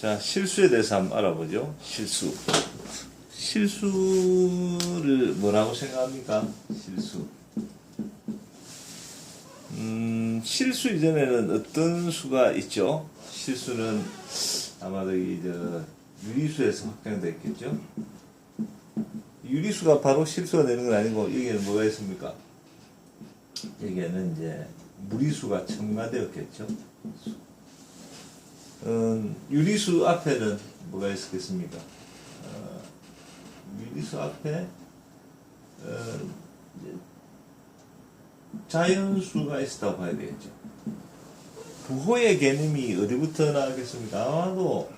자, 실수에 대해서 한번 알아보죠. 실수. 실수를 뭐라고 생각합니까? 실수. 실수 이전에는 어떤 수가 있죠? 실수는 아마도 유리수에서 확정됐겠죠? 유리수가 바로 실수가 되는 건 아니고, 여기에는 뭐가 있습니까? 여기에는 이제 무리수가 첨가되었겠죠? 유리수 앞에는 뭐가 있었겠습니까? 유리수 앞에 자연수가 있었다고 봐야 되겠죠. 부호의 개념이 어디부터 나왔겠습니까? 아마도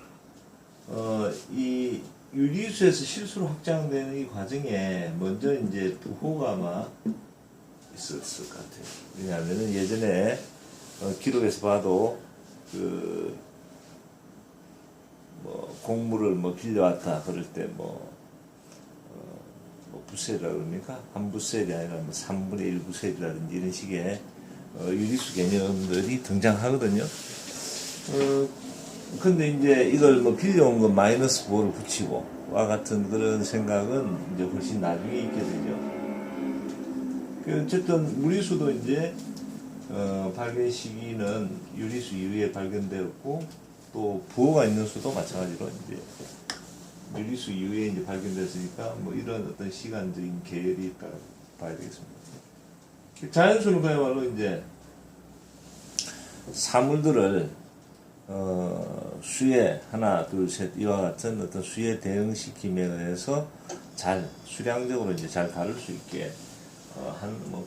이 유리수에서 실수로 확장되는 이 과정에 먼저 이제 부호가 아마 있었을 것 같아요. 왜냐하면 예전에 기록에서 봐도 곡물을 빌려왔다 그럴 때 부셀이라 그럽니까? 한 부셀이 아니라 3분의 1 부셀이라든지 이런 식의 유리수 개념들이 등장하거든요. 근데 이제 이걸 빌려온 건 마이너스 부호를 붙이고 와 같은 그런 생각은 이제 훨씬 나중에 있게 되죠. 어쨌든 무리수도 이제 발견 시기는 유리수 이후에 발견되었고, 또 부호가 있는 수도 마찬가지로 이제 유리수 이후에 이제 발견됐으니까 이런 어떤 시간적인 계열이 있다고 봐야 되겠습니다. 자연수는 그야말로 이제 사물들을 수에 하나, 둘, 셋 이와 같은 어떤 수에 대응시킴에 의해서 잘 수량적으로 이제 잘 다룰 수 있게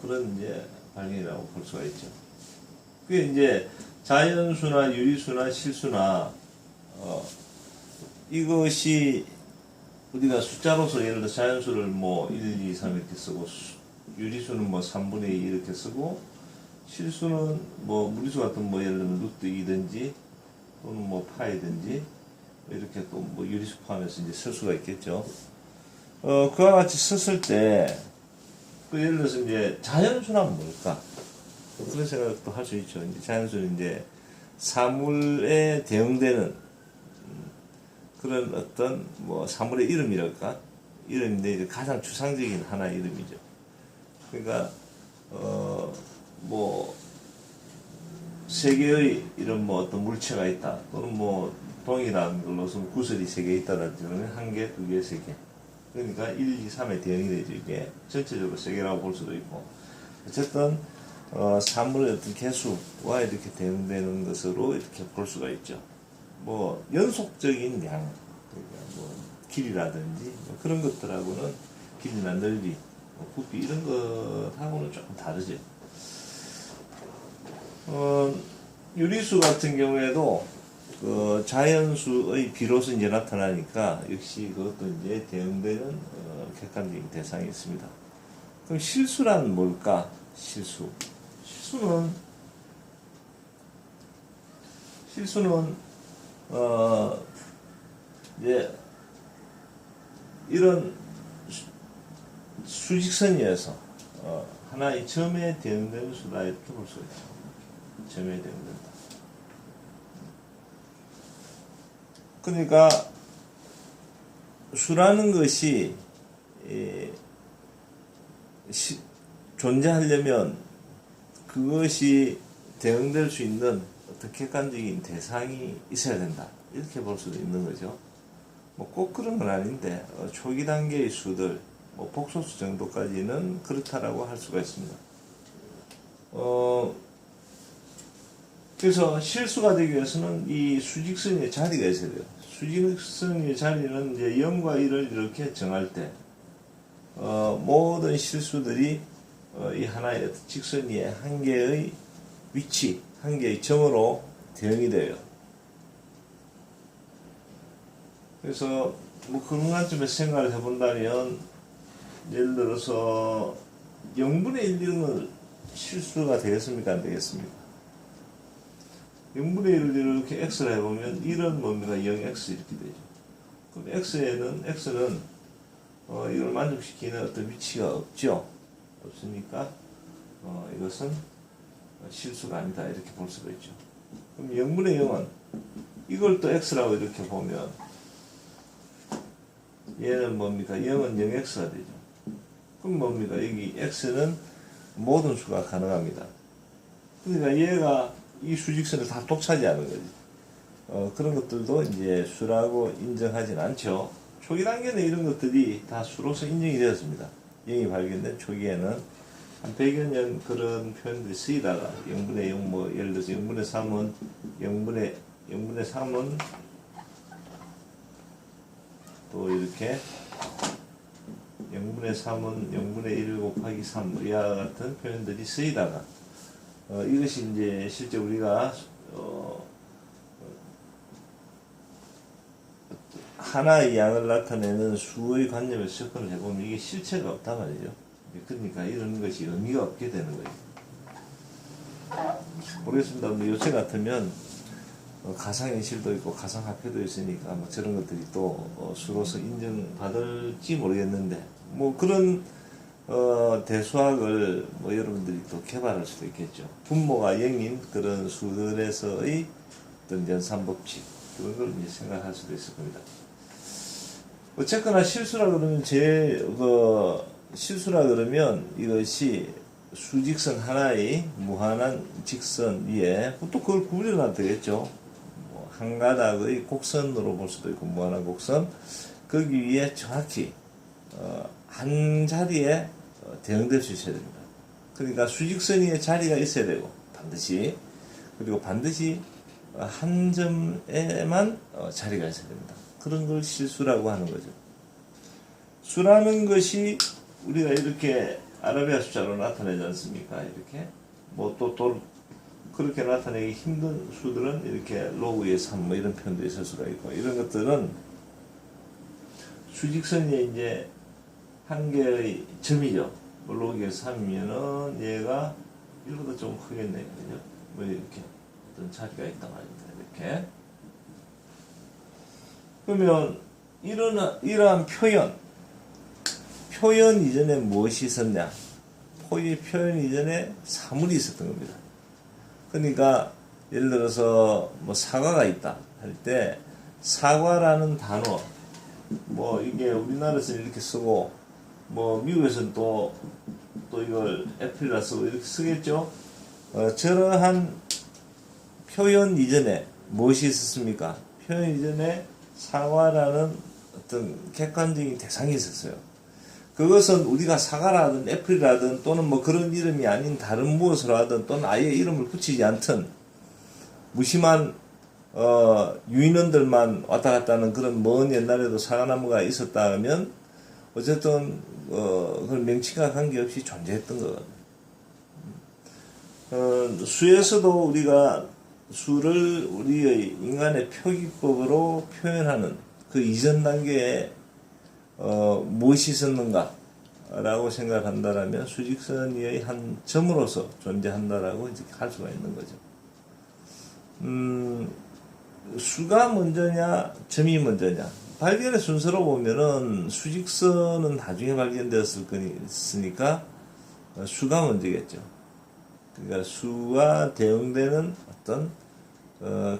그런 이제 발견이라고 볼 수가 있죠. 그게 이제 자연수나 유리수나 실수나 이것이 우리가 숫자로서 예를 들어 자연수를 1, 2, 3 이렇게 쓰고 유리수는 3분의 2 이렇게 쓰고 실수는 무리수 같은 예를 들면 루트 2든지 또는 파이든지 이렇게 또 유리수 포함해서 이제 쓸 수가 있겠죠. 그와 같이 썼을 때 예를 들어서 이제 자연수란 뭘까? 그런 생각도 할 수 있죠. 이제 자연수는 이제 사물에 대응되는 그런 어떤 사물의 이름이랄까? 이름인데 이제 가장 추상적인 하나의 이름이죠. 그러니까 세 개의 이런 어떤 물체가 있다. 또는 동일한 걸로서 구슬이 3개 있다든지 그러면 1개, 2개, 3개. 그러니까 1, 2, 3의 대응이 되죠. 이게 전체적으로 3개라고 볼 수도 있고. 어쨌든 사물의 어떤 개수와 이렇게 대응되는 것으로 이렇게 볼 수가 있죠. 연속적인 양, 그러니까 길이라든지 그런 것들하고는 길이나 넓이, 부피 이런 것하고는 조금 다르죠. 유리수 같은 경우에도 자연수의 비로소 이제 나타나니까 역시 그것도 이제 대응되는 객관적인 대상이 있습니다. 그럼 실수란 뭘까? 실수는 이제 이런 수직선이어서 하나의 점에 대응되는 수다 이렇게 볼 수 있죠. 점에 대응된다. 그러니까 수라는 것이 존재하려면 그것이 대응될 수 있는 어떤 객관적인 대상이 있어야 된다. 이렇게 볼 수도 있는 거죠. 꼭 그런 건 아닌데 초기 단계의 수들, 복소수 정도까지는 그렇다라고 할 수가 있습니다. 그래서 실수가 되기 위해서는 이 수직선의 자리가 있어야 돼요. 수직선의 자리는 이제 0과 1을 이렇게 정할 때 모든 실수들이 이 하나의 어떤 직선 위에 한 개의 위치, 한 개의 점으로 대응이 돼요. 그래서 그런 관점에서 생각을 해본다면 예를 들어서 0분의 1 이런 실수가 되겠습니까? 안 되겠습니까? 0분의 1을 이렇게 x를 해보면 1은 뭡니까? 0x 이렇게 되죠. 그럼 x는 이걸 만족시키는 어떤 위치가 없죠. 없으니까 이것은 실수가 아니다 이렇게 볼 수가 있죠. 그럼 0분의 0은 이걸 또 x라고 이렇게 보면 얘는 뭡니까? 0은 0x가 되죠. 그럼 뭡니까? 여기 x는 모든 수가 가능합니다. 그러니까 얘가 이 수직선을 다 독차지하는 거지. 그런 것들도 이제 수라고 인정하진 않죠. 초기 단계는 이런 것들이 다 수로서 인정이 되었습니다. 0이 발견된 초기에는 한 100여 년 그런 표현들이 쓰이다가 0분의 0, 뭐 예를 들어서 0분의 3은 0분의 3은 또 이렇게 0분의 3은 0분의 1 곱하기 3 이와 같은 표현들이 쓰이다가 이것이 이제 실제 우리가 하나의 양을 나타내는 수의 관념에서 접근을 해보면 이게 실체가 없단 말이죠. 그러니까 이런 것이 의미가 없게 되는 거예요. 모르겠습니다. 요새 같으면 가상현실도 있고 가상화폐도 있으니까 뭐 저런 것들이 또 수로서 인정받을지 모르겠는데 뭐 그런 대수학을 뭐 여러분들이 또 개발할 수도 있겠죠. 분모가 0인 그런 수들에서의 어떤 연산법칙 그런 걸 이제 생각할 수도 있을 겁니다. 어쨌거나 실수라 그러면 실수라 그러면 이것이 수직선 하나의 무한한 직선 위에 또 그걸 구분해놔도 되겠죠. 한 가닥의 곡선으로 볼 수도 있고 무한한 곡선 거기 위에 정확히 한 자리에 대응될 수 있어야 됩니다. 그러니까 수직선 위에 자리가 있어야 되고 반드시 그리고 반드시 한 점에만 자리가 있어야 됩니다. 그런 걸 실수라고 하는 거죠. 수라는 것이 우리가 이렇게 아라비아 숫자로 나타내지 않습니까? 이렇게 뭐 또 그렇게 나타내기 힘든 수들은 이렇게 로그의 3 뭐 이런 표현도 있을 수가 있고 이런 것들은 수직선에 이제 한 개의 점이죠. 뭐 로그의 3이면은 얘가 이거보다 좀 크겠네요. 그죠? 뭐 이렇게 어떤 자리가 있단 말입니다. 이렇게. 그러면 이러한 표현 이전에 무엇이 있었냐? 표현 이전에 사물이 있었던 겁니다. 그러니까 예를 들어서 뭐 사과가 있다 할 때 사과라는 단어 뭐 이게 우리나라에서는 이렇게 쓰고 뭐 미국에서는 또 이걸 애플이라 쓰고 이렇게 쓰겠죠. 저러한 표현 이전에 무엇이 있었습니까? 표현 이전에 사과라는 어떤 객관적인 대상이 있었어요. 그것은 우리가 사과라든 애플이라든 또는 뭐 그런 이름이 아닌 다른 무엇으로 하든 또는 아예 이름을 붙이지 않든 무심한 유인원들만 왔다 갔다 하는 그런 먼 옛날에도 사과나무가 있었다면 어쨌든 그런 명칭과 관계없이 존재했던 거거든요. 수에서도 우리가 수를 우리의 인간의 표기법으로 표현하는 그 이전 단계에 무엇이 있었는가 라고 생각한다면 수직선 위의 한 점으로서 존재한다라고 이제 할 수가 있는 거죠. 수가 먼저냐 점이 먼저냐 발견의 순서로 보면은 수직선은 나중에 발견되었을 거니까 수가 먼저겠죠. 그러니까 수와 대응되는 어떤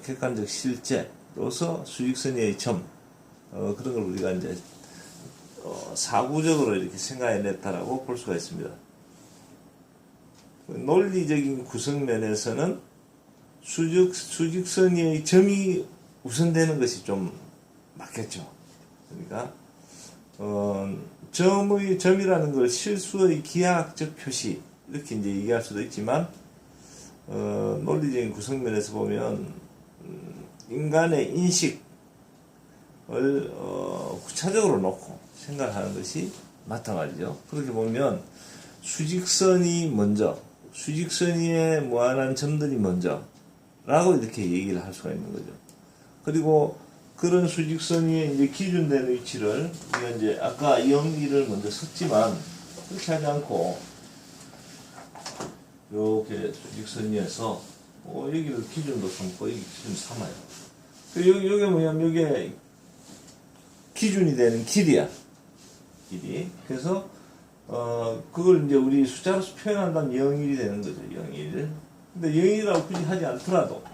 객관적 실제로서 수직선 위의 점 그런 걸 우리가 이제 사구적으로 이렇게 생각해냈다라고 볼 수가 있습니다. 논리적인 구성면에서는 수직선의 점이 우선되는 것이 좀 맞겠죠. 그러니까 점이라는 걸 실수의 기하학적 표시 이렇게 이제 얘기할 수도 있지만 논리적인 구성면에서 보면 인간의 인식을 구체적으로 놓고 생각하는 것이 맞단 말이죠. 그렇게 보면 수직선이 먼저, 수직선 위에 무한한 점들이 먼저 라고 이렇게 얘기를 할 수가 있는 거죠. 그리고 그런 수직선 위에 이제 기준되는 위치를 우리가 이제 아까 0,1을 먼저 썼지만 그렇게 하지 않고 이렇게 수직선 위에서 여기를 기준으로 삼고 여기 기준 삼아요. 요게 뭐냐면 요게 기준이 되는 길이야. 길이. 그래서 그걸 이제 우리 숫자로서 표현한다면 0,1이 되는 거죠. 0,1. 근데 0,1이라고 굳이 하지 않더라도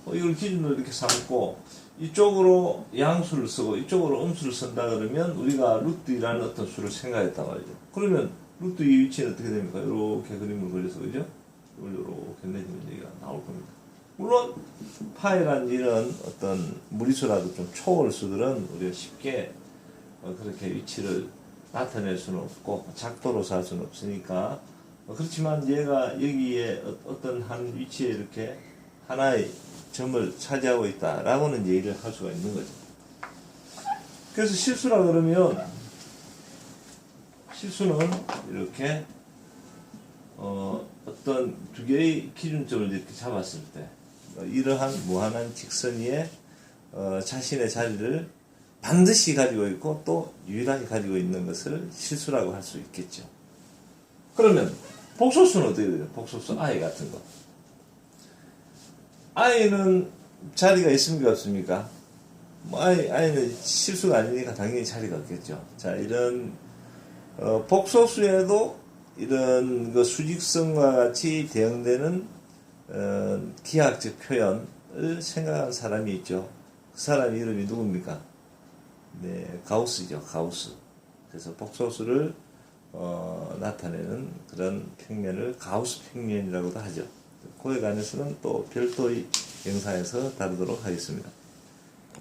이걸 기준으로 이렇게 삼고 이쪽으로 양수를 쓰고 이쪽으로 음수를 쓴다 그러면 우리가 루트2라는 어떤 수를 생각했단 말이죠. 그러면 루트 2 위치는 어떻게 됩니까? 이렇게 그림을 그려서 그죠? 이렇게 내리면 얘기가 나올 겁니다. 물론 파이란 이런 어떤 무리수라도 좀 초월수들은 우리가 쉽게 그렇게 위치를 나타낼 수는 없고 작도로서 할 수는 없으니까 그렇지만 얘가 여기에 어떤 한 위치에 이렇게 하나의 점을 차지하고 있다라고는 얘기를 할 수가 있는 거죠. 그래서 실수라 그러면 실수는 이렇게 어떤 두 개의 기준점을 이렇게 잡았을 때 이러한 무한한 직선 위에 자신의 자리를 반드시 가지고 있고 또 유일하게 가지고 있는 것을 실수라고 할 수 있겠죠. 그러면 복소수는 어떻게 돼요? 복소수 I 같은 거. I는 자리가 있습니까? 없습니까? I는 실수가 아니니까 당연히 자리가 없겠죠. 자, 이런 복소수에도 이런 그 수직성과 같이 대응되는 기하학적 표현을 생각한 사람이 있죠. 그 사람 이름이 누굽니까? 네, 가우스죠. 가우스. 그래서 복소수를 나타내는 그런 평면을 가우스 평면이라고도 하죠. 그에 관해서는 또 별도의 영상에서 다루도록 하겠습니다.